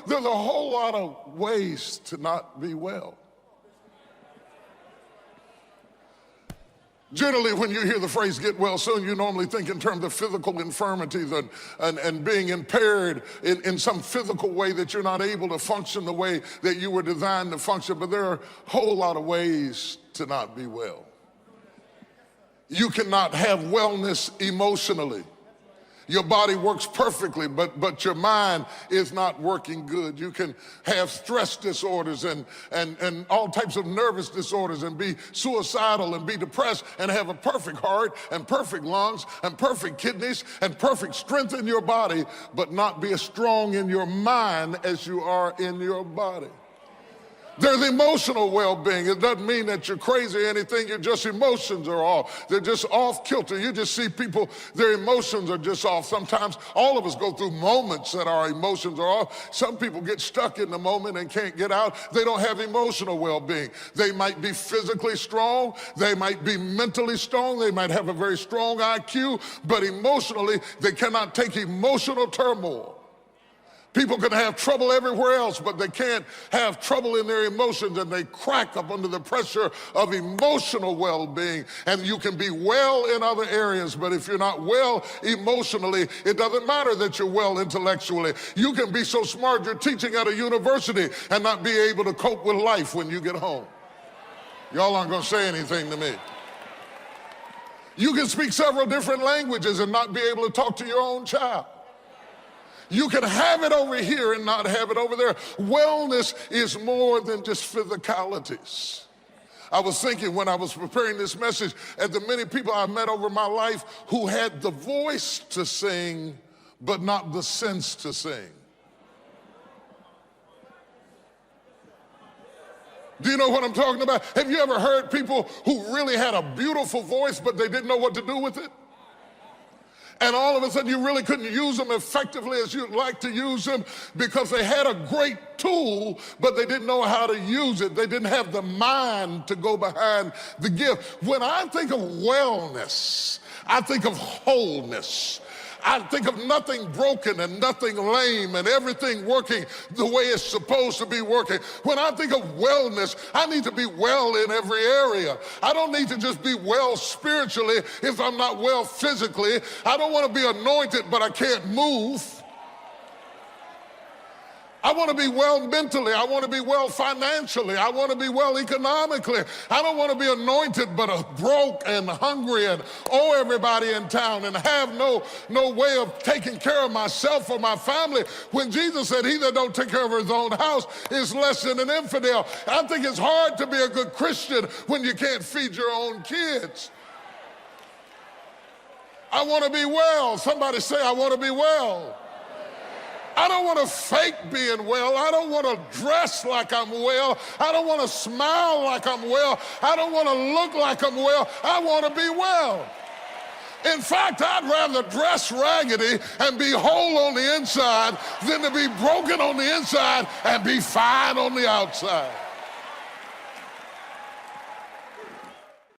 there's a whole lot of ways to not be well. Generally, when you hear the phrase get well soon, you normally think in terms of physical infirmities and being impaired in some physical way that you're not able to function the way that you were designed to function. But there are a whole lot of ways to not be well. You cannot have wellness emotionally. Your body works perfectly, but your mind is not working good. You can have stress disorders and all types of nervous disorders and be suicidal and be depressed and have a perfect heart and perfect lungs and perfect kidneys and perfect strength in your body, but not be as strong in your mind as you are in your body. There's emotional well-being. It doesn't mean that you're crazy or anything. Your just emotions are off. They're just off kilter. You just see people, their emotions are just off. Sometimes all of us go through moments that our emotions are off. Some people get stuck in the moment and can't get out. They don't have emotional well-being. They might be physically strong. They might be mentally strong. They might have a very strong IQ, but emotionally, they cannot take emotional turmoil. People can have trouble everywhere else, but they can't have trouble in their emotions, and they crack up under the pressure of emotional well-being. And you can be well in other areas, but if you're not well emotionally, it doesn't matter that you're well intellectually. You can be so smart you're teaching at a university and not be able to cope with life when you get home. Y'all aren't going to say anything to me. You can speak several different languages and not be able to talk to your own child. You can have it over here and not have it over there. Wellness is more than just physicalities. I was thinking when I was preparing this message at the many people I've met over my life who had the voice to sing, but not the sense to sing. Do you know what I'm talking about? Have you ever heard people who really had a beautiful voice, but they didn't know what to do with it? And all of a sudden you really couldn't use them effectively as you'd like to use them because they had a great tool, but they didn't know how to use it. They didn't have the mind to go behind the gift. When I think of wellness, I think of wholeness. I think of nothing broken and nothing lame and everything working the way it's supposed to be working. When I think of wellness, I need to be well in every area. I don't need to just be well spiritually if I'm not well physically. I don't want to be anointed, but I can't move. I want to be well mentally. I want to be well financially. I want to be well economically. I don't want to be anointed, but broke and hungry and owe everybody in town and have no way of taking care of myself or my family. When Jesus said, he that don't take care of his own house is less than an infidel. I think it's hard to be a good Christian when you can't feed your own kids. I want to be well. Somebody say, I want to be well. I don't want to fake being well. I don't want to dress like I'm well. I don't want to smile like I'm well. I don't want to look like I'm well. I want to be well. In fact, I'd rather dress raggedy and be whole on the inside than to be broken on the inside and be fine on the outside.